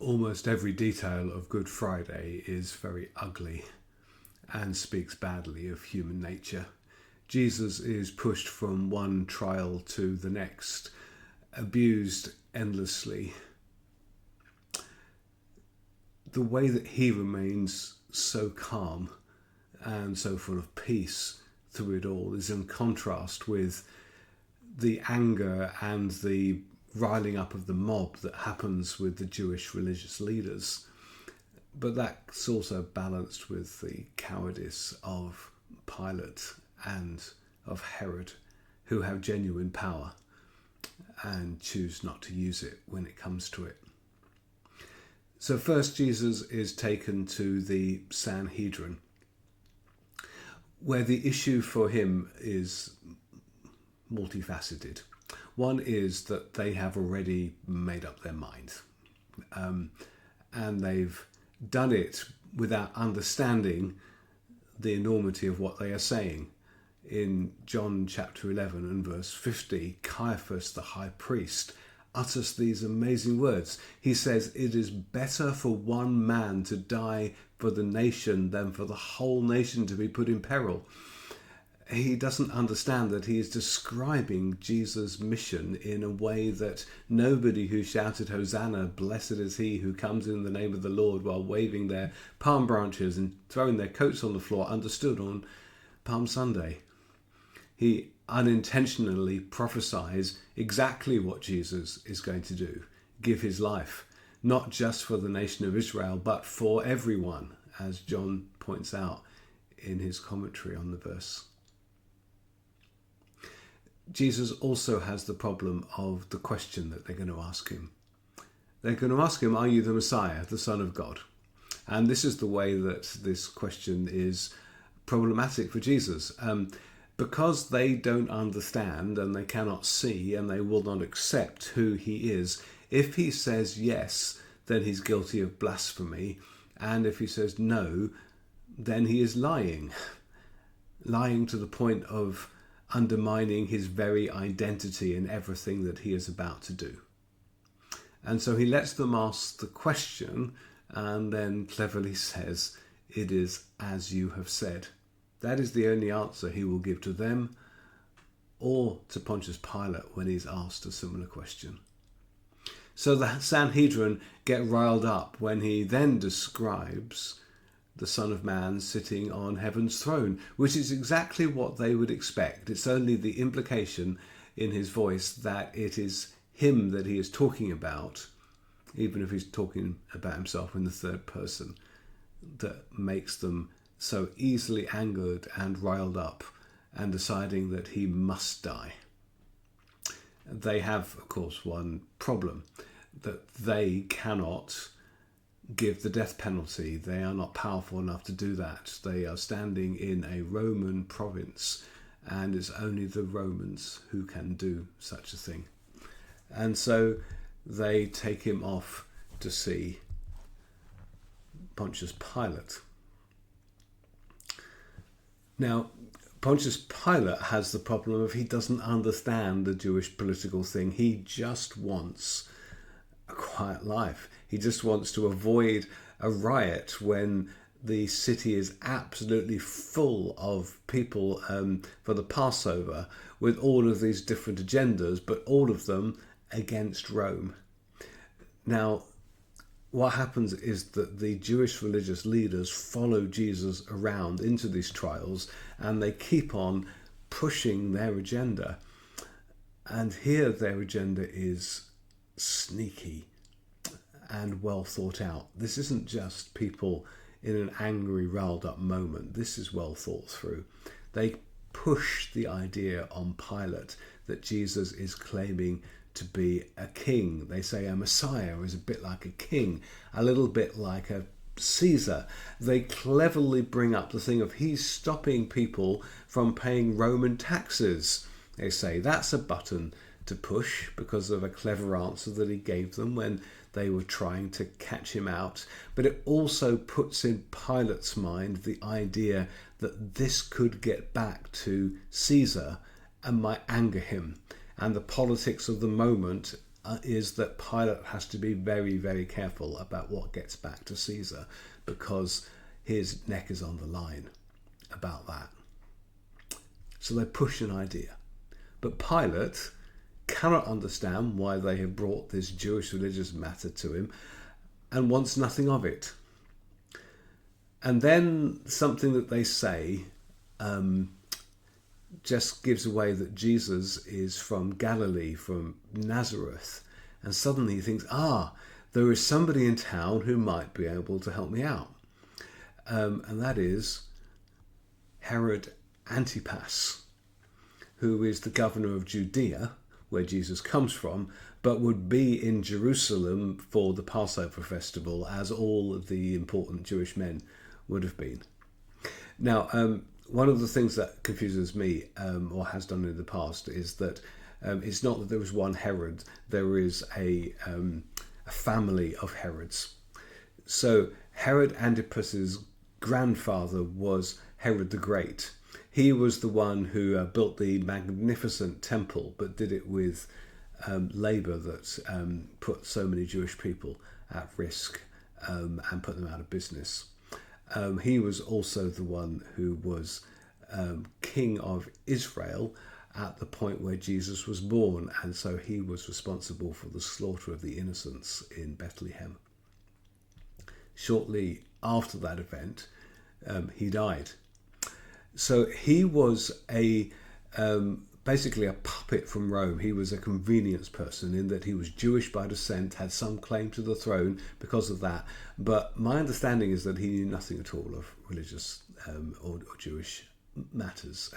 Almost every detail of Good Friday is very ugly and speaks badly of human nature. Jesus is pushed from one trial to the next, abused endlessly. The way that he remains so calm and so full of peace through it all is in contrast with the anger and the riling up of the mob that happens with the Jewish religious leaders. But that's also balanced with the cowardice of Pilate and of Herod, who have genuine power and choose not to use it when it comes to it. So first, Jesus is taken to the Sanhedrin, where the issue for him is multifaceted. One is that they have already made up their mind, and they've done it without understanding the enormity of what they are saying. In John chapter 11 and verse 50, Caiaphas, the high priest, utters these amazing words. He says, "It is better for one man to die for the nation than for the whole nation to be put in peril." He doesn't understand that he is describing Jesus' mission in a way that nobody who shouted, "Hosanna, blessed is he who comes in the name of the Lord," while waving their palm branches and throwing their coats on the floor, understood on Palm Sunday. He unintentionally prophesies exactly what Jesus is going to do: give his life, not just for the nation of Israel, but for everyone, as John points out in his commentary on the verse. Jesus also has the problem of the question that they're going to ask him. They're going to ask him, "Are you the Messiah, the Son of God?" And this is the way that this question is problematic for Jesus. Because they don't understand and they cannot see and they will not accept who he is. If he says yes, then he's guilty of blasphemy. And if he says no, then he is lying. Lying to the point of undermining his very identity in everything that he is about to do. And so he lets them ask the question and then cleverly says, "It is as you have said." That is the only answer he will give to them or to Pontius Pilate when he's asked a similar question. So the Sanhedrin get riled up when he then describes the Son of Man sitting on heaven's throne, which is exactly what they would expect. It's only the implication in his voice that it is him that he is talking about, even if he's talking about himself in the third person, that makes them so easily angered and riled up and deciding that he must die. They have, of course, one problem, that they cannot give the death penalty. They are not powerful enough to do that. They are standing in a Roman province, and it's only the Romans who can do such a thing. And so they take him off to see Pontius Pilate. Now, Pontius Pilate has the problem of he doesn't understand the Jewish political thing. He just wants a quiet life. He just wants to avoid a riot when the city is absolutely full of people for the Passover with all of these different agendas, but all of them against Rome. Now, what happens is that the Jewish religious leaders follow Jesus around into these trials and they keep on pushing their agenda. And here their agenda is sneaky and well thought out. This isn't just people in an angry, riled up moment. This is well thought through. They push the idea on Pilate that Jesus is claiming to be a king. They say a Messiah is a bit like a king, a little bit like a Caesar. They cleverly bring up the thing of he's stopping people from paying Roman taxes. They say that's a button to push because of a clever answer that he gave them when they were trying to catch him out. But it also puts in Pilate's mind the idea that this could get back to Caesar and might anger him. And the politics of the moment is that Pilate has to be very, very careful about what gets back to Caesar, because his neck is on the line about that. So they push an idea. But Pilate cannot understand why they have brought this Jewish religious matter to him and wants nothing of it. And then something that they say just gives away that Jesus is from Galilee, from Nazareth. And suddenly he thinks, there is somebody in town who might be able to help me out. And that is Herod Antipas, who is the governor of Judea, where Jesus comes from, but would be in Jerusalem for the Passover festival, as all of the important Jewish men would have been. Now, one of the things that confuses me, or has done in the past, is that it's not that there was one Herod, there is a family of Herods. So Herod Antipas's grandfather was Herod the Great. He was the one who built the magnificent temple, but did it with labour that put so many Jewish people at risk and put them out of business. He was also the one who was king of Israel at the point where Jesus was born, and so he was responsible for the slaughter of the innocents in Bethlehem. Shortly after that event, he died. So he was basically a puppet from Rome. He was a convenience person in that he was Jewish by descent, had some claim to the throne because of that. But my understanding is that he knew nothing at all of religious or Jewish matters.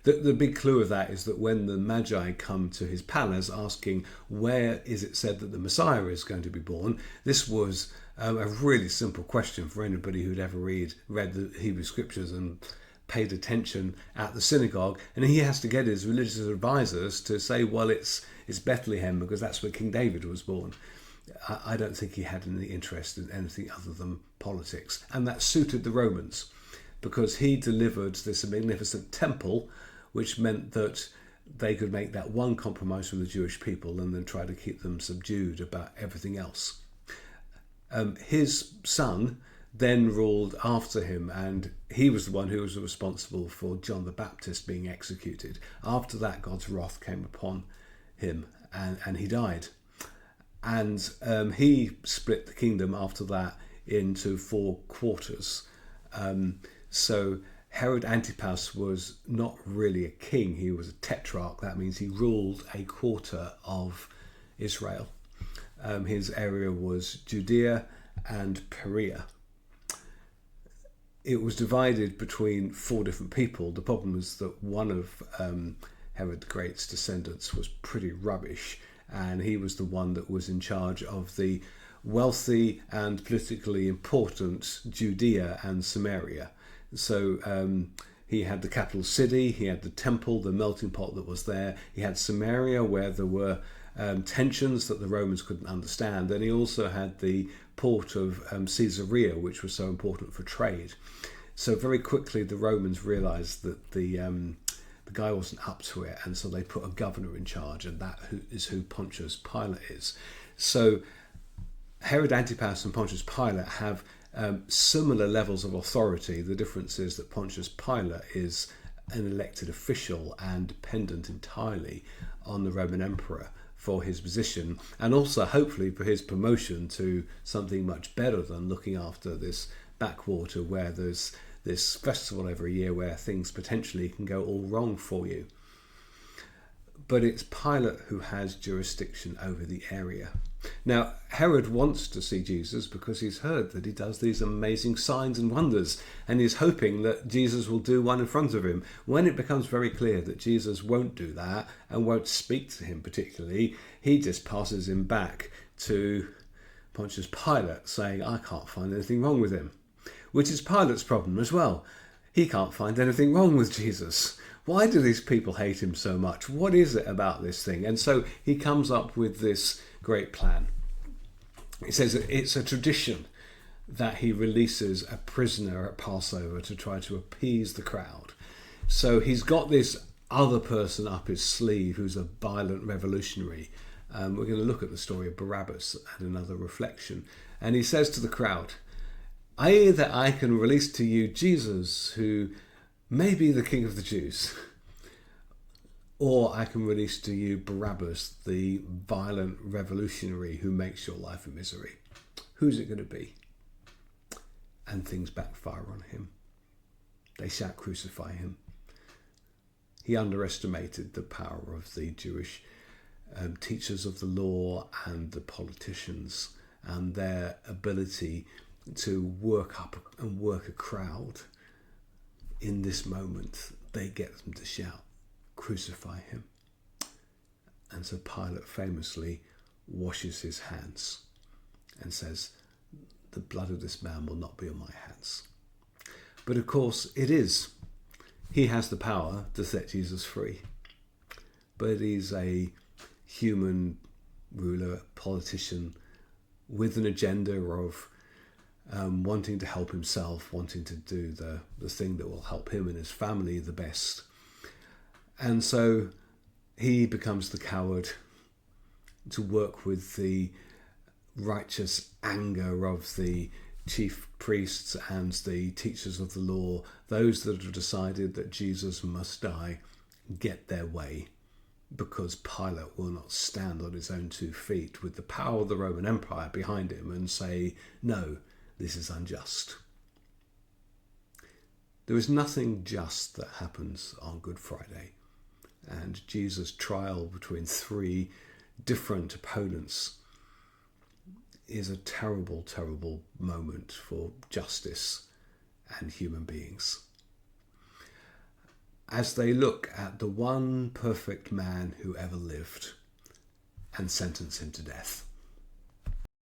The big clue of that is that when the Magi come to his palace asking where is it said that the Messiah is going to be born, this was a really simple question for anybody who'd ever read the Hebrew scriptures and paid attention at the synagogue, and he has to get his religious advisors to say, well, it's Bethlehem because that's where King David was born. I don't think he had any interest in anything other than politics, and that suited the Romans because he delivered this magnificent temple, which meant that they could make that one compromise with the Jewish people and then try to keep them subdued about everything else. His son then ruled after him, and he was the one who was responsible for John the Baptist being executed. After that, God's wrath came upon him, and he died. And he split the kingdom after that into 4 quarters. So Herod Antipas was not really a king, he was a tetrarch. That means he ruled a quarter of Israel. His area was Judea and Perea. It was divided between 4 different people. The problem was that one of Herod the Great's descendants was pretty rubbish, and he was the one that was in charge of the wealthy and politically important Judea and Samaria. So he had the capital city, he had the temple, the melting pot that was there. He had Samaria, where there were tensions that the Romans couldn't understand. Then he also had the port of Caesarea, which was so important for trade. So very quickly the Romans realised that the guy wasn't up to it, and so they put a governor in charge, and that is who Pontius Pilate is. So Herod Antipas and Pontius Pilate have similar levels of authority. The difference is that Pontius Pilate is an elected official and dependent entirely on the Roman emperor for his position, and also hopefully for his promotion to something much better than looking after this backwater where there's this festival every year where things potentially can go all wrong for you. But it's Pilate who has jurisdiction over the area. Now, Herod wants to see Jesus because he's heard that he does these amazing signs and wonders, and he's hoping that Jesus will do one in front of him. When it becomes very clear that Jesus won't do that and won't speak to him particularly, he just passes him back to Pontius Pilate, saying, I can't find anything wrong with him. Which is Pilate's problem as well. He can't find anything wrong with Jesus. Why do these people hate him so much? What is it about this thing? And so he comes up with this great plan. He says that it's a tradition that he releases a prisoner at Passover to try to appease the crowd. So he's got this other person up his sleeve who's a violent revolutionary, We're going to look at the story of Barabbas and another reflection. And he says to the crowd, either I can release to you Jesus, who may be the King of the Jews, or I can release to you Barabbas, the violent revolutionary who makes your life a misery. Who's it going to be? And things backfire on him. They shout, crucify him. He underestimated the power of the Jewish teachers of the law and the politicians and their ability to work up and work a crowd. In this moment, they get them to shout, crucify him. And so Pilate famously washes his hands and says, the blood of this man will not be on my hands. But of course it is. He has the power to set Jesus free. But he's a human ruler, politician, with an agenda of wanting to help himself, wanting to do the thing that will help him and his family the best. And so he becomes the coward to work with the righteous anger of the chief priests and the teachers of the law. Those that have decided that Jesus must die get their way, because Pilate will not stand on his own 2 feet with the power of the Roman Empire behind him and say, no, this is unjust. There is nothing just that happens on Good Friday. And Jesus' trial between 3 different opponents is a terrible, terrible moment for justice and human beings. As they look at the one perfect man who ever lived and sentence him to death.